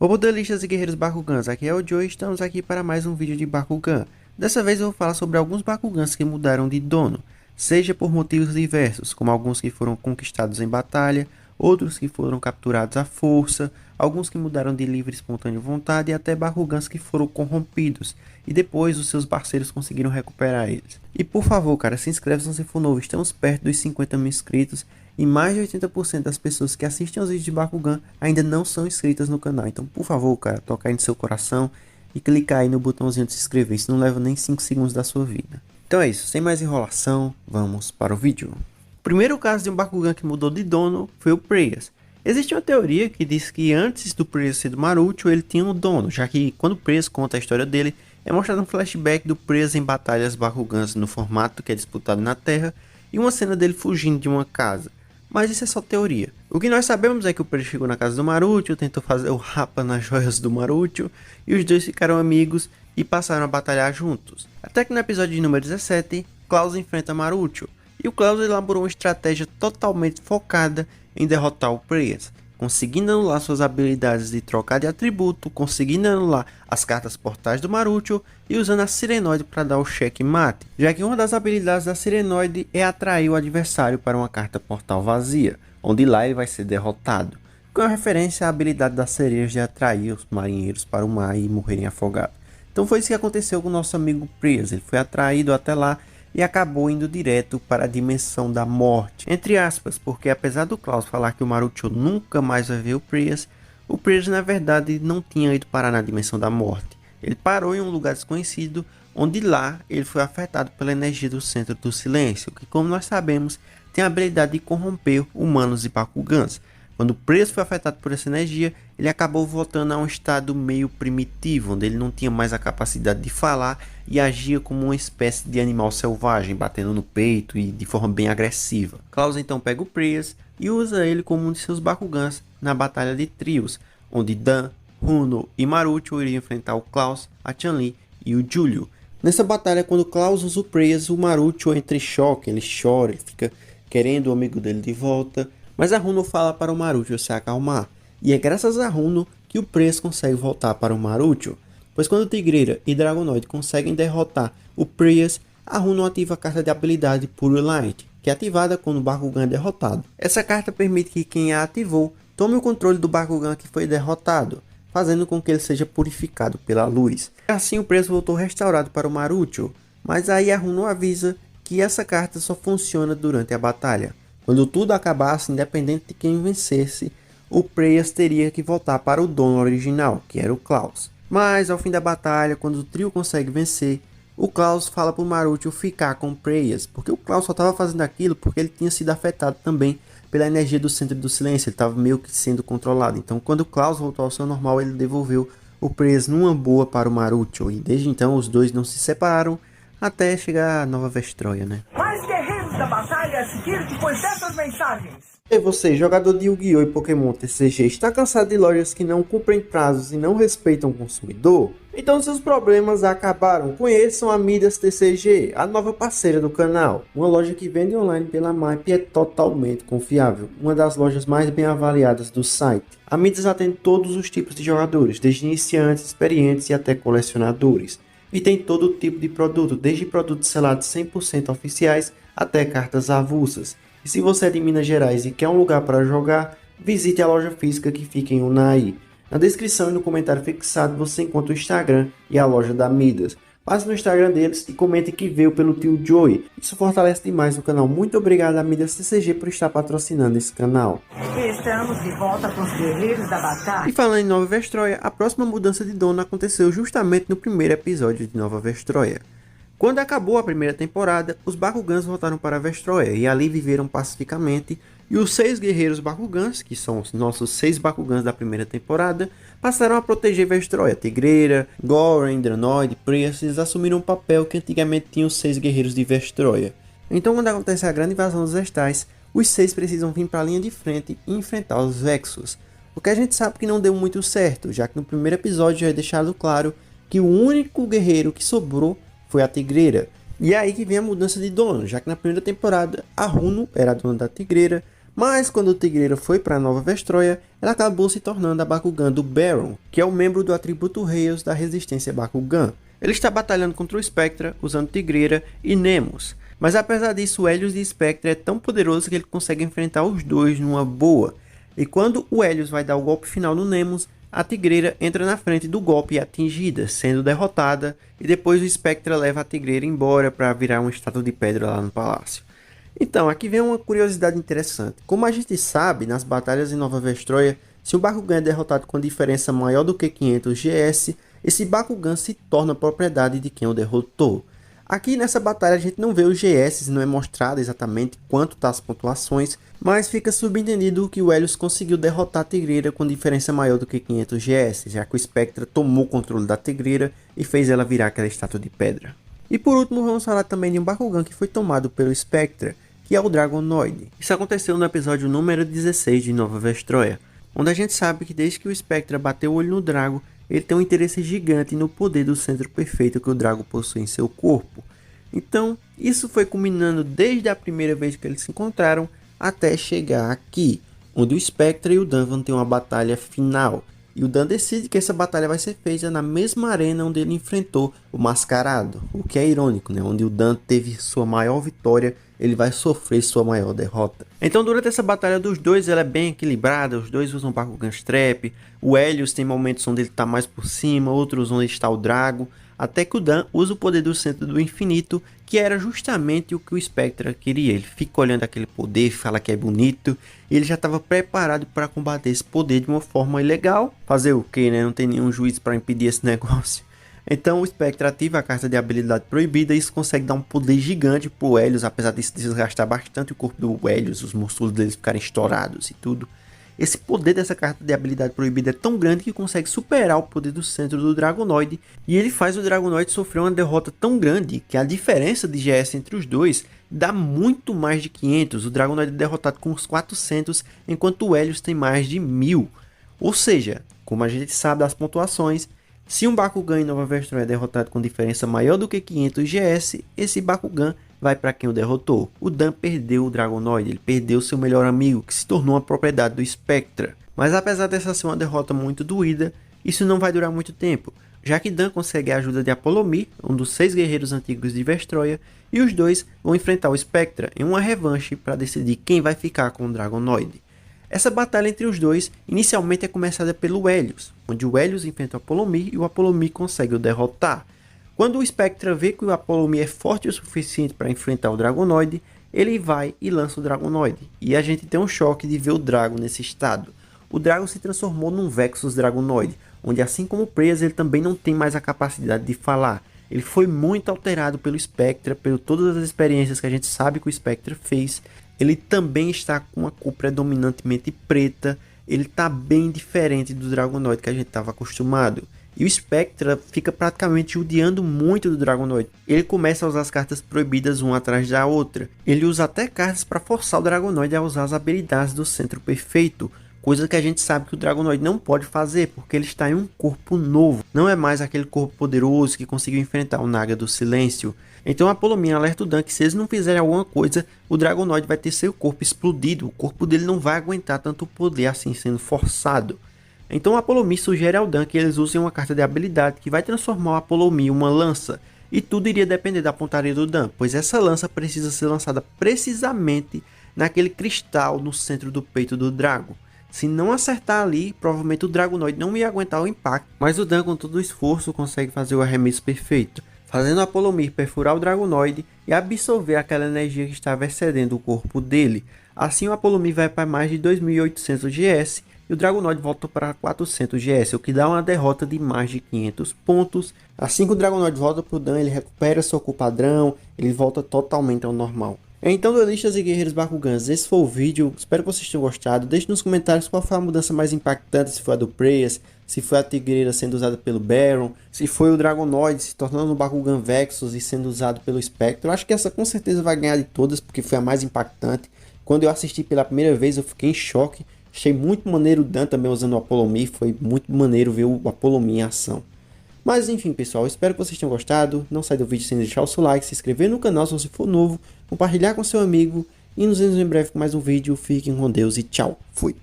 Ô modelistas e guerreiros Bakugans, aqui é o Joe e estamos aqui para mais um vídeo de Bakugan. Dessa vez eu vou falar sobre alguns Bakugans que mudaram de dono, seja por motivos diversos, como alguns que foram conquistados em batalha, outros que foram capturados à força, alguns que mudaram de livre e espontânea vontade e até Bakugans que foram corrompidos e depois os seus parceiros conseguiram recuperar eles. E por favor, cara, se inscreve se você for novo, estamos perto dos 50 mil inscritos. E mais de 80% das pessoas que assistem aos vídeos de Bakugan ainda não são inscritas no canal. Então, por favor, cara, toca aí no seu coração e clicar aí no botãozinho de se inscrever. Isso não leva nem 5 segundos da sua vida. Então é isso, sem mais enrolação, vamos para o vídeo. O primeiro caso de um Bakugan que mudou de dono foi o Preyas. Existe uma teoria que diz que antes do Preyas ser do Marucho, ele tinha um dono, já que quando o Preyas conta a história dele, é mostrado um flashback do Preyas em batalhas Bakugans no formato que é disputado na Terra e uma cena dele fugindo de uma casa. Mas isso é só teoria. O que nós sabemos é que o Preyas chegou na casa do Marucho, tentou fazer o rapa nas joias do Marucho, e os dois ficaram amigos e passaram a batalhar juntos. Até que no episódio de número 17, Claus enfrenta Marucho, e o Claus elaborou uma estratégia totalmente focada em derrotar o Preyas, conseguindo anular suas habilidades de trocar de atributo, conseguindo anular as cartas portais do Marucho e usando a Sirenoide para dar o checkmate, já que uma das habilidades da Sirenoide é atrair o adversário para uma carta portal vazia, onde lá ele vai ser derrotado, com referência à habilidade das sereias de atrair os marinheiros para o mar e morrerem afogados. Então foi isso que aconteceu com o nosso amigo Preyas, ele foi atraído até lá e acabou indo direto para a dimensão da morte, entre aspas, porque apesar do Claus falar que o Marucho nunca mais vai ver o Preyas na verdade não tinha ido parar na dimensão da morte. Ele parou em um lugar desconhecido, onde lá ele foi afetado pela energia do Centro do Silêncio, que como nós sabemos tem a habilidade de corromper humanos e Bakugans. Quando o Preyas foi afetado por essa energia, ele acabou voltando a um estado meio primitivo, onde ele não tinha mais a capacidade de falar e agia como uma espécie de animal selvagem, batendo no peito e de forma bem agressiva. Claus então pega o Preyas e usa ele como um de seus Bakugans na batalha de trios, onde Dan, Runo e Marucho iriam enfrentar o Claus, a Chun-Li e o Julio. Nessa batalha, quando Claus usa o Preyas, o Marucho entra em choque, ele chora, ele fica querendo o amigo dele de volta. Mas a Runo fala para o Marucho se acalmar, e é graças a Runo que o Preyas consegue voltar para o Marucho, pois quando Tigreira e Dragonoid conseguem derrotar o Preyas, a Runo ativa a carta de habilidade Pure Light, que é ativada quando o Bakugan é derrotado. Essa carta permite que quem a ativou tome o controle do Bakugan que foi derrotado, fazendo com que ele seja purificado pela luz. Assim o Preyas voltou restaurado para o Marucho, mas aí a Runo avisa que essa carta só funciona durante a batalha. Quando tudo acabasse, independente de quem vencesse, o Preyas teria que voltar para o dono original, que era o Claus. Mas ao fim da batalha, quando o trio consegue vencer, o Claus fala para o Marucho ficar com o Preyas, porque o Claus só estava fazendo aquilo porque ele tinha sido afetado também pela energia do Centro do Silêncio, ele estava meio que sendo controlado. Então quando o Claus voltou ao seu normal, ele devolveu o Preyas numa boa para o Marucho, e desde então os dois não se separaram até chegar a Nova Vestroia, né? Mais guerreiros da batalha a seguir depois dessas mensagens. E você, jogador de Yu-Gi-Oh! E Pokémon TCG, está cansado de lojas que não cumprem prazos e não respeitam o consumidor? Então seus problemas acabaram. Conheçam a Midas TCG, a nova parceira do canal. Uma loja que vende online pela MAP e é totalmente confiável. Uma das lojas mais bem avaliadas do site. A Midas atende todos os tipos de jogadores, desde iniciantes, experientes e até colecionadores. E tem todo tipo de produto, desde produtos selados 100% oficiais até cartas avulsas. E se você é de Minas Gerais e quer um lugar para jogar, visite a loja física que fica em Unai. Na descrição e no comentário fixado você encontra o Instagram e a loja da Midas. Passe no Instagram deles e comente que veio pelo tio Joey. Isso fortalece demais o canal. Muito obrigado a Midas TCG por estar patrocinando esse canal. Estamos de volta com os guerreiros da batalha. E falando em Nova Vestroia, a próxima mudança de dono aconteceu justamente no primeiro episódio de Nova Vestroia. Quando acabou a primeira temporada, os Bakugans voltaram para Vestroia e ali viveram pacificamente, e os 6 guerreiros Bakugans, que são os nossos 6 Bakugans da primeira temporada, passaram a proteger Vestroia. Tigreira, Goran, Dranoid, Preyas, eles assumiram um papel que antigamente tinham os 6 guerreiros de Vestroia. Então quando acontece a grande invasão dos Vestais, os 6 precisam vir para a linha de frente e enfrentar os Vexus. O que a gente sabe que não deu muito certo, já que no primeiro episódio já é deixado claro que o único guerreiro que sobrou foi a Tigreira. E é aí que vem a mudança de dono, já que na primeira temporada a Runo era a dona da Tigreira, Mas quando o Tigreira foi para Nova Vestroia, ela acabou se tornando a Bakugan do Baron, que é o membro do atributo Reios da resistência Bakugan. Ele está batalhando contra o Spectra, usando Tigreira e Nemus. Mas apesar disso, o Helios de Spectra é tão poderoso que ele consegue enfrentar os dois numa boa. E quando o Helios vai dar o golpe final no Nemus, a Tigreira entra na frente do golpe e é atingida, sendo derrotada, e depois o Spectra leva a Tigreira embora para virar uma estátua de pedra lá no palácio. Então, aqui vem uma curiosidade interessante. Como a gente sabe, nas batalhas em Nova Vestroia, se um Bakugan é derrotado com diferença maior do que 500 GS, esse Bakugan se torna propriedade de quem o derrotou. Aqui nessa batalha a gente não vê os GS, não é mostrado exatamente quanto tá as pontuações, mas fica subentendido que o Helios conseguiu derrotar a Tigreira com diferença maior do que 500 GS, já que o Spectra tomou o controle da Tigreira e fez ela virar aquela estátua de pedra. E por último vamos falar também de um Bakugan que foi tomado pelo Spectra, que é o Dragonoid. Isso aconteceu no episódio número 16 de Nova Vestroia, onde a gente sabe que desde que o Spectra bateu o olho no Drago, ele tem um interesse gigante no poder do centro perfeito que o Drago possui em seu corpo. Então, isso foi culminando desde a primeira vez que eles se encontraram até chegar aqui, onde o Spectra e o Dan vão ter uma batalha final. E o Dan decide que essa batalha vai ser feita na mesma arena onde ele enfrentou o Mascarado, o que é irônico, né? Onde o Dan teve sua maior vitória, ele vai sofrer sua maior derrota. Então durante essa batalha dos dois, ela é bem equilibrada, os dois usam Bakugan Trap, o Helios tem momentos onde ele está mais por cima, outros onde está o Drago, até que o Dan usa o poder do centro do infinito, que era justamente o que o Spectra queria. Ele fica olhando aquele poder, fala que é bonito, e ele já estava preparado para combater esse poder de uma forma ilegal. Fazer o que, né? Não tem nenhum juiz para impedir esse negócio. Então o Spectra ativa a carta de habilidade proibida e isso consegue dar um poder gigante para o Helios, apesar de se desgastar bastante o corpo do Helios, os músculos deles ficarem estourados e tudo. Esse poder dessa carta de habilidade proibida é tão grande que consegue superar o poder do centro do Dragonoid, e ele faz o Dragonoid sofrer uma derrota tão grande que a diferença de GS entre os dois dá muito mais de 500. O Dragonoid é derrotado com uns 400, enquanto o Helios tem mais de 1000. Ou seja, como a gente sabe das pontuações, se um Bakugan em Nova Vestroia é derrotado com diferença maior do que 500 GS, esse Bakugan vai para quem o derrotou. O Dan perdeu o Dragonoid, ele perdeu seu melhor amigo, que se tornou uma propriedade do Spectra. Mas apesar dessa ser uma derrota muito doída, isso não vai durar muito tempo, já que Dan consegue a ajuda de Apolomir, um dos 6 guerreiros antigos de Vestroia, e os dois vão enfrentar o Spectra em uma revanche para decidir quem vai ficar com o Dragonoid. Essa batalha entre os dois inicialmente é começada pelo Helios, onde o Helios enfrenta o Apolomir e o Apolomir consegue o derrotar. Quando o Spectra vê que o Apolomir é forte o suficiente para enfrentar o Dragonoid, ele vai e lança o Dragonoid. E a gente tem um choque de ver o Drago nesse estado. O Drago se transformou num Vexus Dragonoid, onde assim como o Preyas, ele também não tem mais a capacidade de falar. Ele foi muito alterado pelo Spectra, por todas as experiências que a gente sabe que o Spectra fez. Ele também está com uma cor predominantemente preta. Ele está bem diferente do Dragonoid que a gente estava acostumado. E o Spectra fica praticamente judiando muito do Dragonoid. Ele começa a usar as cartas proibidas uma atrás da outra. Ele usa até cartas para forçar o Dragonoid a usar as habilidades do centro perfeito. Coisa que a gente sabe que o Dragonoid não pode fazer, porque ele está em um corpo novo. Não é mais aquele corpo poderoso que conseguiu enfrentar o Naga do Silêncio. Então a Apolomir alerta o Dan que se eles não fizerem alguma coisa, o Dragonoid vai ter seu corpo explodido. O corpo dele não vai aguentar tanto poder assim sendo forçado. Então a Apolomir sugere ao Dan que eles usem uma carta de habilidade que vai transformar o Apolomir em uma lança. E tudo iria depender da pontaria do Dan, pois essa lança precisa ser lançada precisamente naquele cristal no centro do peito do Drago. Se não acertar ali, provavelmente o Dragonoid não ia aguentar o impacto, mas o Dan com todo o esforço consegue fazer o arremesso perfeito, fazendo o Apolomir perfurar o Dragonoid e absorver aquela energia que estava excedendo o corpo dele. Assim o Apolomir vai para mais de 2800 GS e o Dragonoid volta para 400 GS, o que dá uma derrota de mais de 500 pontos. Assim que o Dragonoid volta para o Dan, ele recupera seu cor padrão, ele volta totalmente ao normal. Então, duelistas e guerreiros Bakugans, esse foi o vídeo, espero que vocês tenham gostado. Deixe nos comentários qual foi a mudança mais impactante, se foi a do Preyas, se foi a Tigreira sendo usada pelo Baron, se foi o Dragonoid se tornando um Bakugan Vexus e sendo usado pelo Spectra. Eu acho que essa com certeza vai ganhar de todas, porque foi a mais impactante. Quando eu assisti pela primeira vez, eu fiquei em choque. Achei muito maneiro o Dan também usando o Apolomir, foi muito maneiro ver o Apolomir em ação. Mas enfim pessoal, espero que vocês tenham gostado. Não sai do vídeo sem deixar o seu like, se inscrever no canal se você for novo, compartilhar com seu amigo E nos vemos em breve com mais um vídeo. Fiquem com Deus e tchau. Fui.